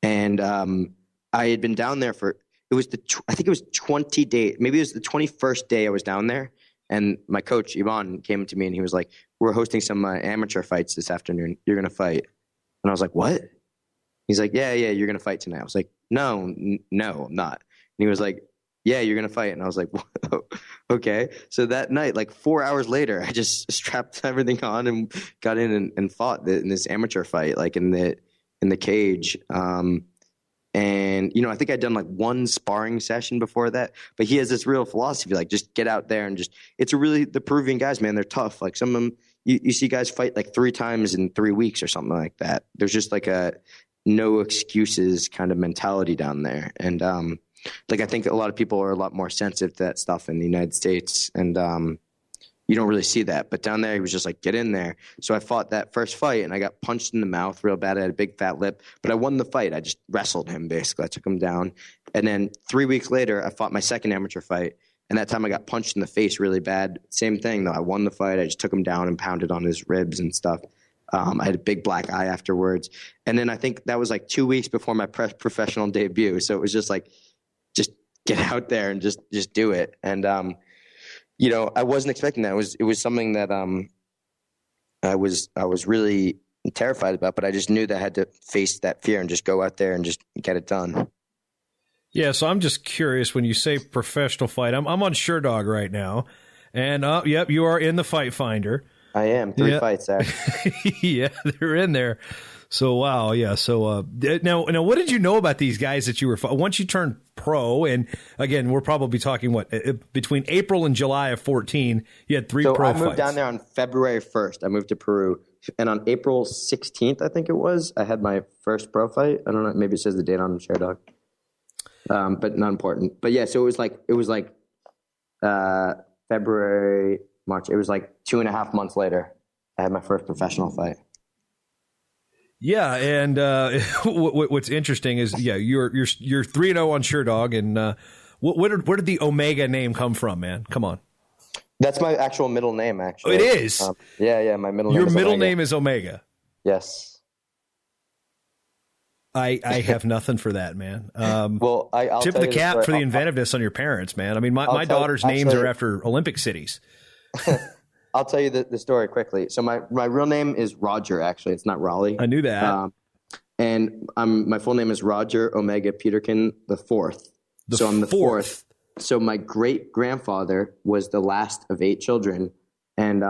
and I had been down there for I think it was 20 days. Maybe it was the 21st day I was down there. And my coach, Ivan, came to me and he was like, we're hosting some amateur fights this afternoon. You're going to fight. And I was like, what? He's like, yeah, you're going to fight tonight. I was like, no, I'm not. And he was like, yeah, you're going to fight. And I was like, whoa, okay. So that night, like 4 hours later, I just strapped everything on and got in and fought in this amateur fight, like in the cage. And, I think I'd done like 1 sparring session before that, but he has this real philosophy, like just get out there and the Peruvian guys, man, they're tough. Like some of them, you see guys fight like 3 times in 3 weeks or something like that. There's just like a no excuses kind of mentality down there. And, I think a lot of people are a lot more sensitive to that stuff in the United States. And, you don't really see that. But down there, he was just like, get in there. So I fought that first fight, and I got punched in the mouth real bad. I had a big fat lip. But I won the fight. I just wrestled him, basically. I took him down. And then 3 weeks later, I fought my second amateur fight. And that time I got punched in the face really bad. Same thing, though. I won the fight. I just took him down and pounded on his ribs and stuff. I had a big black eye afterwards. And then I think that was like 2 weeks before my professional debut. So it was just like, just get out there and just do it. And, I wasn't expecting that. It was something that I was really terrified about, but I just knew that I had to face that fear and just go out there and just get it done. Yeah, so I'm just curious, when you say professional fight, I'm on SureDog right now, and yep, you are in the Fight Finder. I am. 3 fights there. Yeah, they're in there. So wow, yeah. So now, what did you know about these guys that you were once you turned pro? And again, we're probably talking between April and July of 2014. You had 3 pro fights. I moved down there on February 1st. I moved to Peru, and on April 16th, I think it was, I had my first pro fight. I don't know, maybe it says the date on ShareDog, but not important. But yeah, so it was like February, March. It was like 2.5 months later, I had my first professional fight. Yeah, and what's interesting is, you're 3-0 on SureDog, and where did the Omega name come from, man? Come on. That's my actual middle name, actually. It is? Yeah, my middle name Your is middle Omega. name is Omega? Yes. I have nothing for that, man. Well, I'll tip the cap for the inventiveness on your parents, man. I mean, my daughter's names are after Olympic cities. I'll tell you the story quickly. So my real name is Roger, actually. It's not Rollie. I knew that. And my full name is Roger Omega Peterkin the fourth. So I'm the fourth. So my great-grandfather was the last of 8 children. And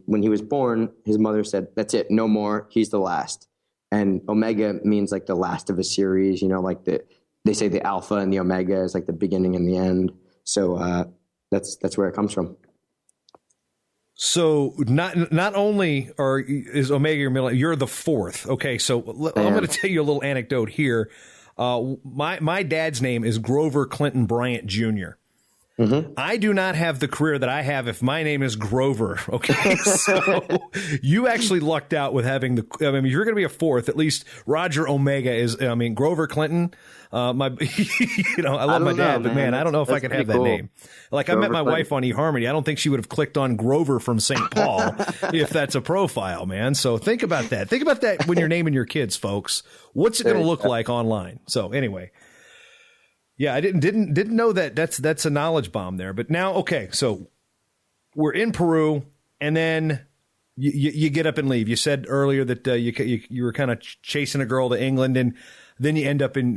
when he was born, his mother said, "That's it, no more. He's the last." And Omega means like the last of a series, like they say the alpha and the omega is like the beginning and the end. So that's where it comes from. So not only is Omega your middle, you're the fourth. Okay, so I'm going to tell you a little anecdote here. My dad's name is Grover Clinton Bryant Jr. Mm-hmm. I do not have the career that I have if my name is Grover. Okay, so you actually lucked out with having if you're going to be a fourth, at least Roger Omega is. I mean, Grover Clinton. I love my dad, but man, I don't know if I can have that name. Like, Grover I met my wife on eHarmony. I don't think she would have clicked on Grover from St. Paul if that's a profile, man. So think about that. Think about that when you're naming your kids, folks. What's it going to look like online? So anyway. Yeah, I didn't know that. That's a knowledge bomb there. But now, okay, so we're in Peru, and then you get up and leave. You said earlier that you were kind of chasing a girl to England, and then you end up in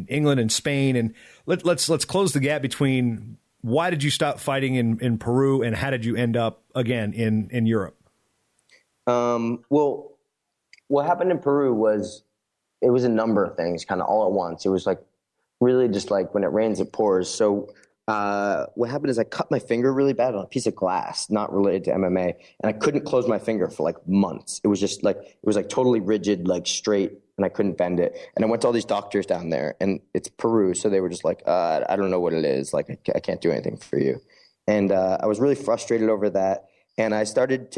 England and Spain. And let's close the gap between why did you stop fighting in Peru, and how did you end up again in Europe? Well, what happened in Peru was it was a number of things, kind of all at once. It was like, really just like when it rains, it pours. So what happened is I cut my finger really bad on a piece of glass, not related to MMA, and I couldn't close my finger for like months. It was just like, it was like totally rigid, like straight, and I couldn't bend it. And I went to all these doctors down there, and it's Peru, so they were just like, I don't know what it is. Like, I can't do anything for you. And I was really frustrated over that. And I started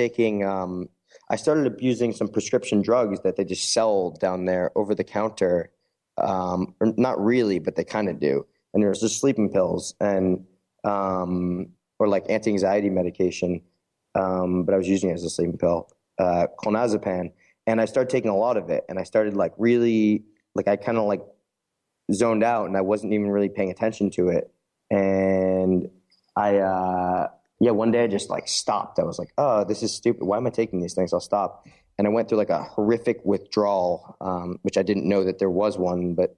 abusing some prescription drugs that they just sell down there over the counter. Or not really, but they kind of do. And there's just sleeping pills and or like anti-anxiety medication. But I was using it as a sleeping pill, clonazepam. And I started taking a lot of it. And I started like really, like I kind of like zoned out, and I wasn't even really paying attention to it. And one day I just like stopped. I was like, oh, this is stupid. Why am I taking these things? I'll stop. And I went through like a horrific withdrawal, which I didn't know that there was one, but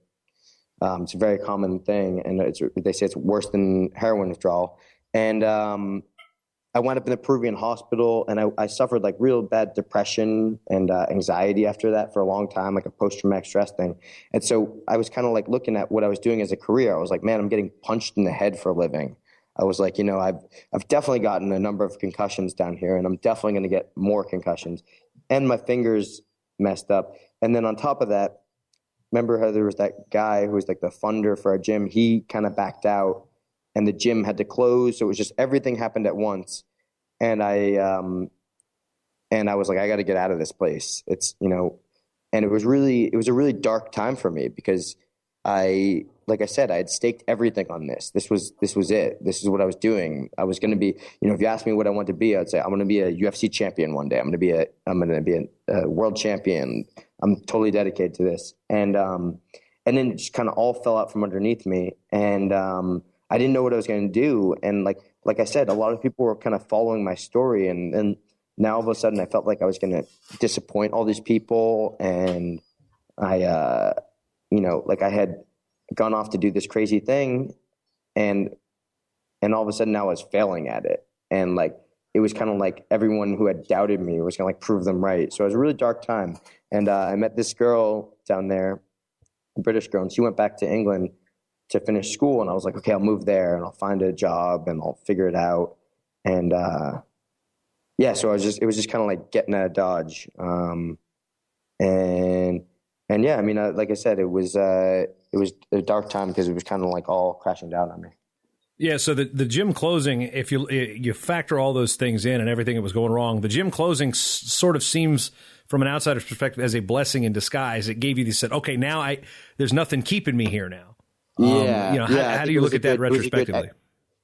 it's a very common thing. And they say it's worse than heroin withdrawal. And I wound up in a Peruvian hospital, and I suffered like real bad depression and anxiety after that for a long time, like a post-traumatic stress thing. And so I was kind of like looking at what I was doing as a career. I was like, man, I'm getting punched in the head for a living. I was like, I've definitely gotten a number of concussions down here, and I'm definitely going to get more concussions. And my fingers messed up. And then on top of that, remember how there was that guy who was like the funder for our gym? He kind of backed out, and the gym had to close. So it was just everything happened at once. And I was like, I got to get out of this place. It's, and it was a really dark time for me because like I said, I had staked everything on this. This was it. This is what I was doing. I was going to be, if you asked me what I want to be, I'd say I'm going to be a UFC champion one day. I'm going to be a world champion. I'm totally dedicated to this. And then it just kind of all fell out from underneath me. And I didn't know what I was going to do. And like I said, a lot of people were kind of following my story. And now all of a sudden I felt like I was going to disappoint all these people. And I had gone off to do this crazy thing, and all of a sudden now I was failing at it. And it was kind of like everyone who had doubted me was going to prove them right. So it was a really dark time. And I met this girl down there, a British girl, and she went back to England to finish school. And I was like, okay, I'll move there and I'll find a job and I'll figure it out. And so it was just kind of like getting out of Dodge. And yeah, I mean, like I said, it was a dark time because it was kind of like all crashing down on me. Yeah, so the gym closing, if you factor all those things in and everything that was going wrong, the gym closing sort of seems, from an outsider's perspective, as a blessing in disguise. It gave you this, said, okay, now there's nothing keeping me here now. How do you look at that retrospectively?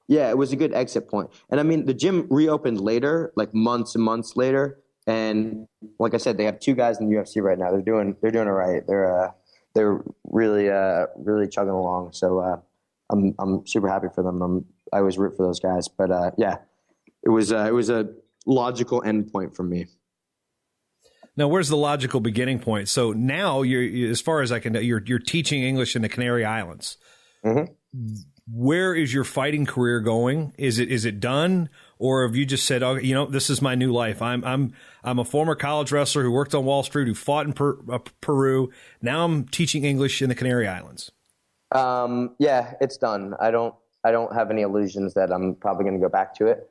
It was a good exit point. And I mean, the gym reopened later, like months and months later. And like I said, they have 2 guys in the UFC right now. They're doing all right. They're really chugging along. So I'm super happy for them. I always root for those guys. But it was a logical end point for me. Now, where's the logical beginning point? So now you're, as far as I can know, you're teaching English in the Canary Islands. Mm-hmm. Where is your fighting career going? Is it done, or have you just said, oh, this is my new life? I'm a former college wrestler who worked on Wall Street, who fought in Peru. Now I'm teaching English in the Canary Islands. It's done. I don't have any illusions that I'm probably going to go back to it.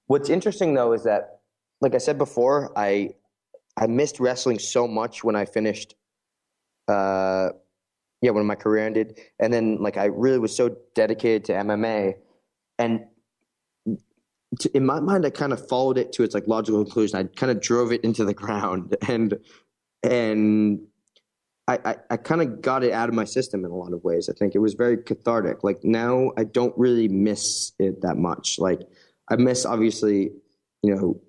What's interesting though is that, like I said before, I missed wrestling so much when I finished. When my career ended. And then I really was so dedicated to MMA, and in my mind, I kind of followed it to its logical conclusion. I kind of drove it into the ground, and I kind of got it out of my system in a lot of ways. I think it was very cathartic. Now I don't really miss it that much. I miss, obviously, I'll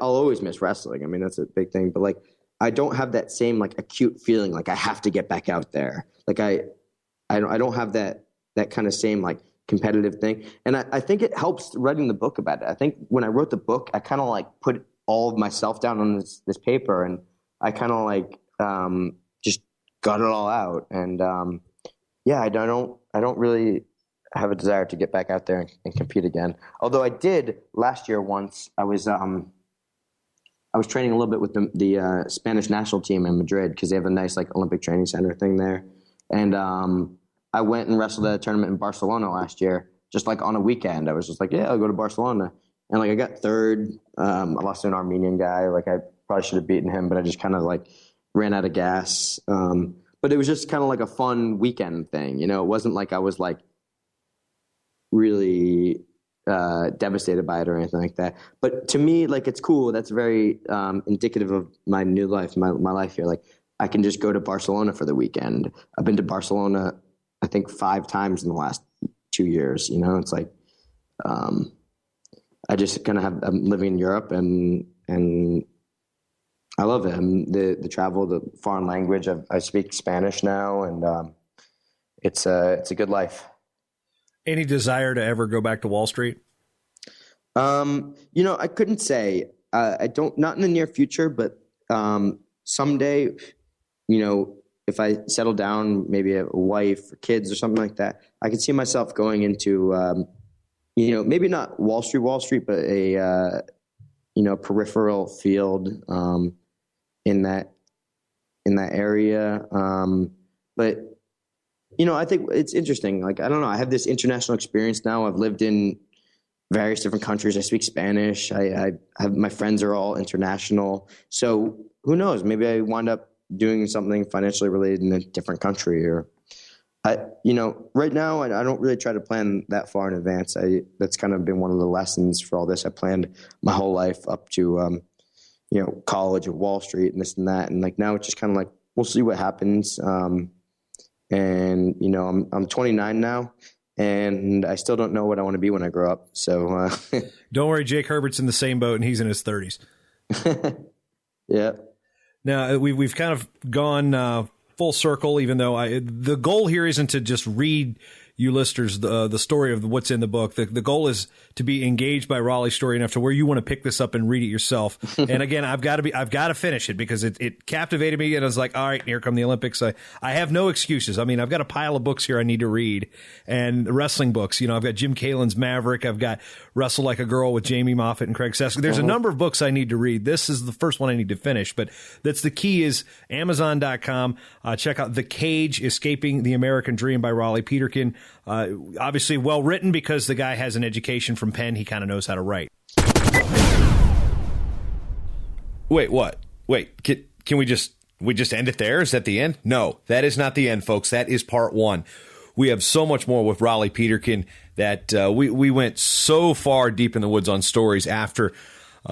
always miss wrestling. I mean, that's a big thing, but I don't have that same acute feeling I have to get back out there. I don't have that kind of same competitive thing. And I think it helps writing the book about it. I think when I wrote the book, I kind of put all of myself down on this paper, and I kind of just got it all out. And I don't really have a desire to get back out there and compete again. Although I did last year once. I was training a little bit with the Spanish national team in Madrid because they have a nice Olympic training center thing there. And I went and wrestled at a tournament in Barcelona last year, just on a weekend. I was just I'll go to Barcelona. And I got third. I lost to an Armenian guy. I probably should have beaten him, but I just kind of ran out of gas. But it was just kind of a fun weekend thing. It wasn't I was really devastated by it or anything like that. But to me, it's cool. That's very indicative of my new life, my life here. I can just go to Barcelona for the weekend. I've been to Barcelona, I think 5 times in the last 2 years. It's I just kind of I'm living in Europe, and I love it. The travel, the foreign language. I speak Spanish now, and it's a good life. Any desire to ever go back to Wall Street? I couldn't say. I don't, not in the near future, but someday, if I settle down, maybe a wife or kids or something like that, I could see myself going into, maybe not Wall Street, but a peripheral field in that area. But I think it's interesting. I don't know. I have this international experience now. I've lived in various different countries. I speak Spanish. I have, my friends are all international. So who knows? Maybe I wind up doing something financially related in a different country, or right now I don't really try to plan that far in advance. That's kind of been one of the lessons for all this. I planned my whole life up to, college and Wall Street and this and that. And now it's just kind of we'll see what happens. And, I'm 29 now, and I still don't know what I want to be when I grow up. So don't worry, Jake Herbert's in the same boat, and he's in his 30s. Yeah. Now, we've kind of gone full circle, even though the goal here isn't to just read you listeners the story of what's in the book. The goal is to be engaged by Rollie's story enough to where you want to pick this up and read it yourself. And again, I've got to finish it because it captivated me, and I was like, all right, here come the Olympics. I have no excuses. I mean, I've got a pile of books here I need to read, and wrestling books. I've got Jim Kalin's Maverick. I've got Wrestle Like a Girl with Jamie Moffat and Craig Sesky. There's a number of books I need to read. This is the first one I need to finish, but that's the key is Amazon.com. Check out The Cage, Escaping the American Dream by Rollie Peterkin. Obviously well written because the guy has an education from Penn. He kind of knows how to write. Wait, what? Wait, can we just end it there? Is that the end? No, that is not the end, folks. That is part one. We have so much more with Rollie Peterkin that we went so far deep in the woods on stories after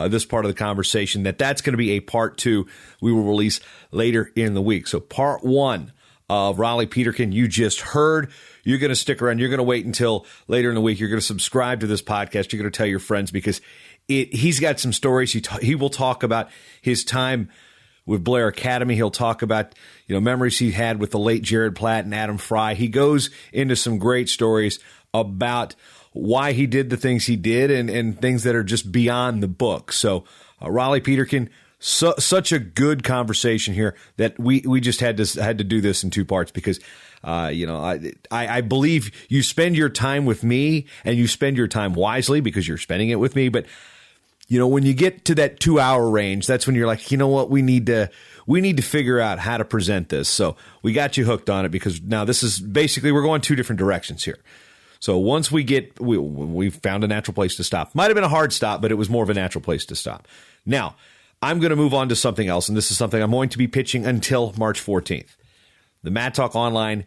this part of the conversation that's going to be a part two we will release later in the week. So part one of Rollie Peterkin, you just heard. You're going to stick around. You're going to wait until later in the week. You're going to subscribe to this podcast. You're going to tell your friends because he's got some stories. He will talk about his time with Blair Academy. He'll talk about memories he had with the late Jared Platt and Adam Fry. He goes into some great stories about why he did the things he did and things that are just beyond the book. So Rollie Peterkin, such a good conversation here that we just had to do this in two parts because I believe you spend your time with me and you spend your time wisely because you're spending it with me. But when you get to that 2 hour range, that's when you're like, what, we need to figure out how to present this. So we got you hooked on it because now this is basically we're going two different directions here. So once we found a natural place to stop. Might have been a hard stop, but it was more of a natural place to stop. Now, I'm going to move on to something else, and this is something I'm going to be pitching until March 14th. The Mat Talk Online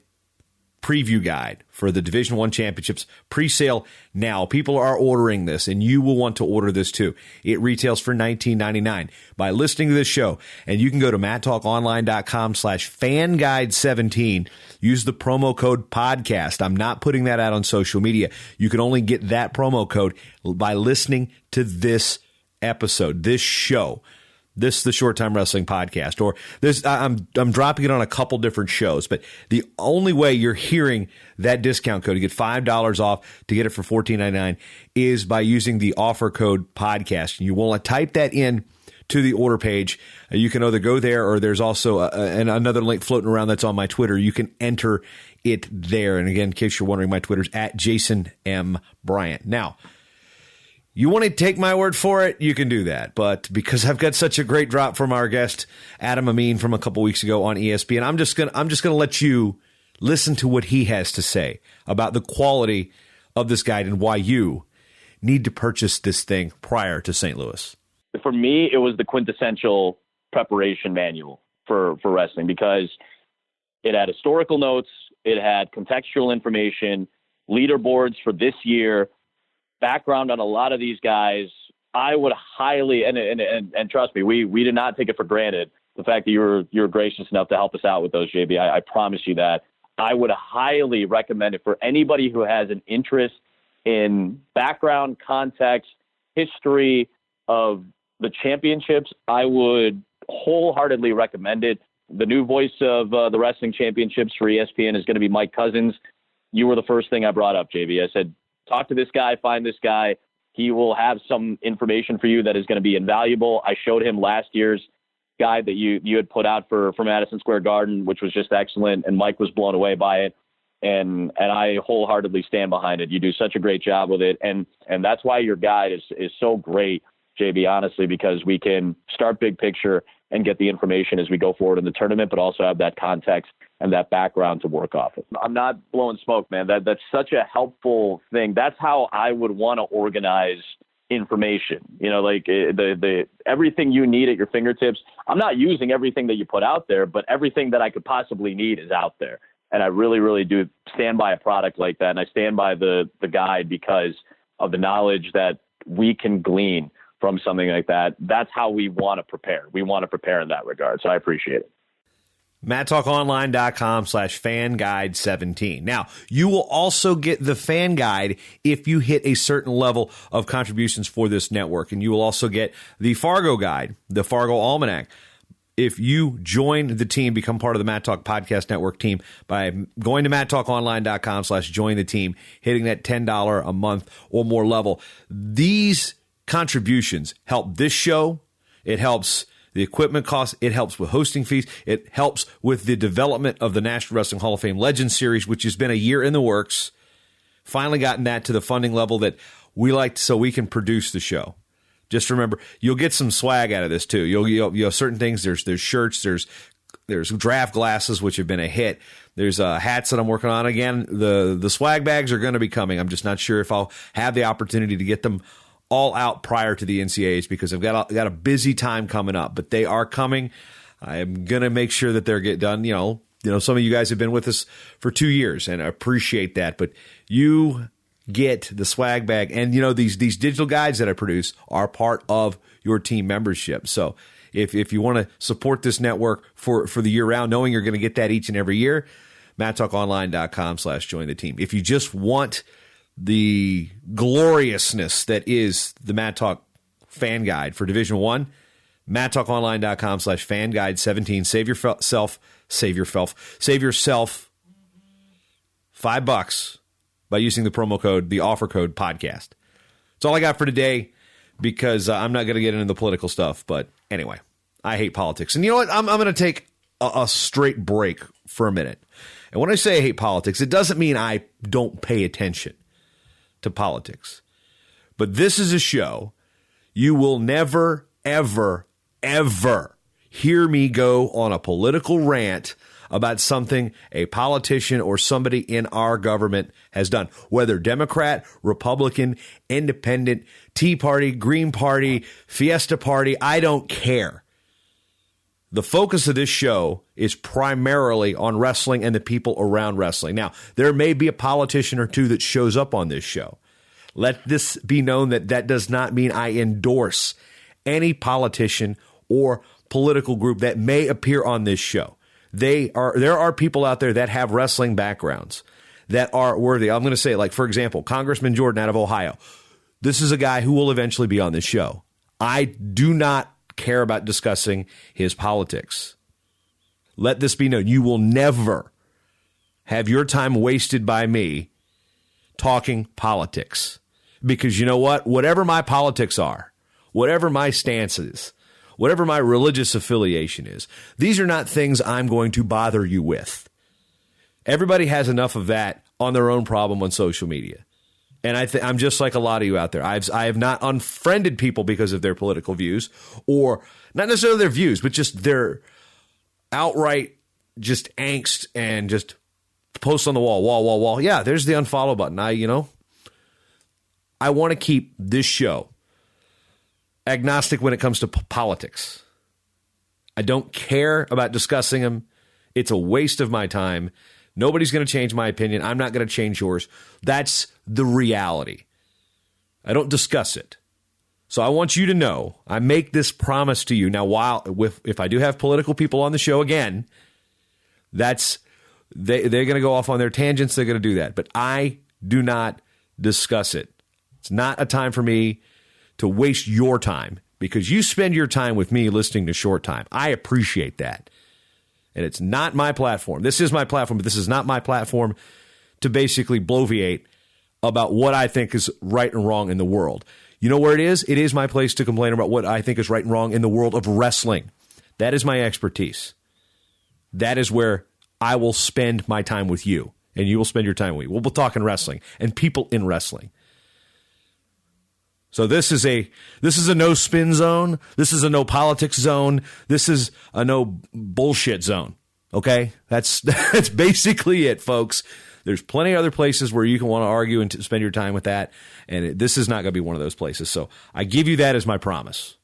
preview guide for the Division I Championships pre-sale now. People are ordering this, and you will want to order this too. It retails for $19.99 by listening to this show, and you can go to mattalkonline.com/fanguide17. Use the promo code podcast. I'm not putting that out on social media. You can only get that promo code by listening to this episode, this show. This is the Short Time Wrestling Podcast, or this. I'm dropping it on a couple different shows, but the only way you're hearing that discount code to get $5 off to get it for $14.99 is by using the offer code podcast. You want to type that in to the order page. You can either go there, or there's also another link floating around that's on my Twitter. You can enter it there. And again, in case you're wondering, my Twitter's at Jason M. Bryant. Now, you want to take my word for it, you can do that. But because I've got such a great drop from our guest, Adam Amin, from a couple weeks ago on ESPN, I'm just gonna let you listen to what he has to say about the quality of this guide and why you need to purchase this thing prior to St. Louis. For me, it was the quintessential preparation manual for wrestling because it had historical notes, it had contextual information, leaderboards for this year, background on a lot of these guys. I would highly, and trust me, we did not take it for granted. The fact that you were gracious enough to help us out with those, JB, I promise you that. I would highly recommend it for anybody who has an interest in background, context, history of the championships. I would wholeheartedly recommend it. The new voice of the wrestling championships for ESPN is going to be Mike Cousins. You were the first thing I brought up, JB. I said, talk to this guy, find this guy. He will have some information for you that is going to be invaluable. I showed him last year's guide that you had put out for Madison Square Garden, which was just excellent, and Mike was blown away by it. And I wholeheartedly stand behind it. You do such a great job with it. And that's why your guide is so great, JB, honestly, because we can start big picture and get the information as we go forward in the tournament, but also have that context and that background to work off of. I'm not blowing smoke, man. That's such a helpful thing. That's how I would want to organize information. Like the everything you need at your fingertips. I'm not using everything that you put out there, but everything that I could possibly need is out there. And I really, really do stand by a product like that. And I stand by the guide because of the knowledge that we can glean from something like that. That's how we want to prepare. We want to prepare in that regard. So I appreciate it. MadTalkOnline.com/FanGuide17. Now, you will also get the fan guide if you hit a certain level of contributions for this network. And you will also get the Fargo guide, the Fargo Almanac, if you join the team, become part of the Mad Talk Podcast Network team by going to MadTalkOnline.com/join the team, hitting that $10 a month or more level. These contributions help this show. It helps the equipment costs. It helps with hosting fees. It helps with the development of the National Wrestling Hall of Fame Legends Series, which has been a year in the works. Finally gotten that to the funding level that we like so we can produce the show. Just remember, you'll get some swag out of this too. You'll certain things. There's shirts. There's draft glasses, which have been a hit. There's hats that I'm working on. Again, the swag bags are going to be coming. I'm just not sure if I'll have the opportunity to get them all out prior to the NCAAs because I've got a busy time coming up. But they are coming. I'm going to make sure that they're get done. You know, some of you guys have been with us for 2 years, and I appreciate that. But you get the swag bag, and these digital guides that I produce are part of your team membership. So if you want to support this network for the year round, knowing you're going to get that each and every year, MadTalkOnline.com/join the team. If you just want the gloriousness that is the Mad Talk fan guide for Division I, MadTalkOnline.com/FanGuide17. Save yourself $5 by using the promo code, the offer code podcast. That's all I got for today because I'm not going to get into the political stuff. But anyway, I hate politics. And you know what? I'm going to take a straight break for a minute. And when I say I hate politics, it doesn't mean I don't pay attention to politics. But this is a show you will never, ever, ever hear me go on a political rant about something a politician or somebody in our government has done, whether Democrat, Republican, Independent, Tea Party, Green Party, Fiesta Party, I don't care. The focus of this show is primarily on wrestling and the people around wrestling. Now, there may be a politician or two that shows up on this show. Let this be known that does not mean I endorse any politician or political group that may appear on this show. There are people out there that have wrestling backgrounds that are worthy. I'm going to say, like, for example, Congressman Jordan out of Ohio. This is a guy who will eventually be on this show. I do not care about discussing his politics. Let this be known. You will never have your time wasted by me talking politics. Because you know what? Whatever my politics are, whatever my stance is, whatever my religious affiliation is, these are not things I'm going to bother you with. Everybody has enough of that on their own problem on social media. And I'm just like a lot of you out there. I have not unfriended people because of their political views, or not necessarily their views, but just their outright just angst and just posts on the wall. Yeah, there's the unfollow button. I want to keep this show agnostic when it comes to politics. I don't care about discussing them. It's a waste of my time. Nobody's going to change my opinion. I'm not going to change yours. That's the reality. I don't discuss it. So I want you to know, I make this promise to you. Now, if I do have political people on the show again, they're going to go off on their tangents. They're going to do that. But I do not discuss it. It's not a time for me to waste your time because you spend your time with me listening to Short Time. I appreciate that. And it's not my platform. This is my platform, but this is not my platform to basically bloviate about what I think is right and wrong in the world. You know where it is? It is my place to complain about what I think is right and wrong in the world of wrestling. That is my expertise. That is where I will spend my time with you, and you will spend your time with me. We'll be talking wrestling and people in wrestling. So this is a no spin zone. This is a no politics zone. This is a no bullshit zone. Okay? That's basically it, folks. There's plenty of other places where you can want to argue and spend your time with that, and this is not going to be one of those places. So I give you that as my promise.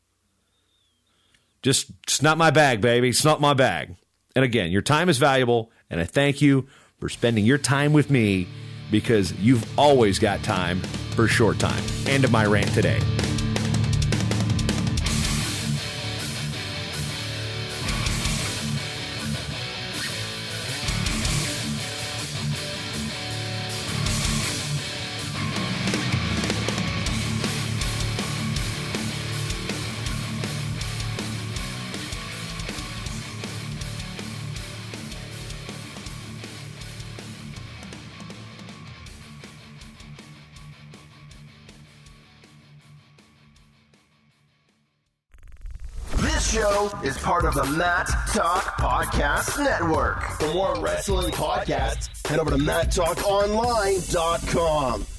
It's not my bag, baby. It's not my bag. And again, your time is valuable, and I thank you for spending your time with me because you've always got time for Short Time. End of my rant today. show is part of the Matt Talk Podcast Network. For more wrestling podcasts, head over to MattTalkOnline.com.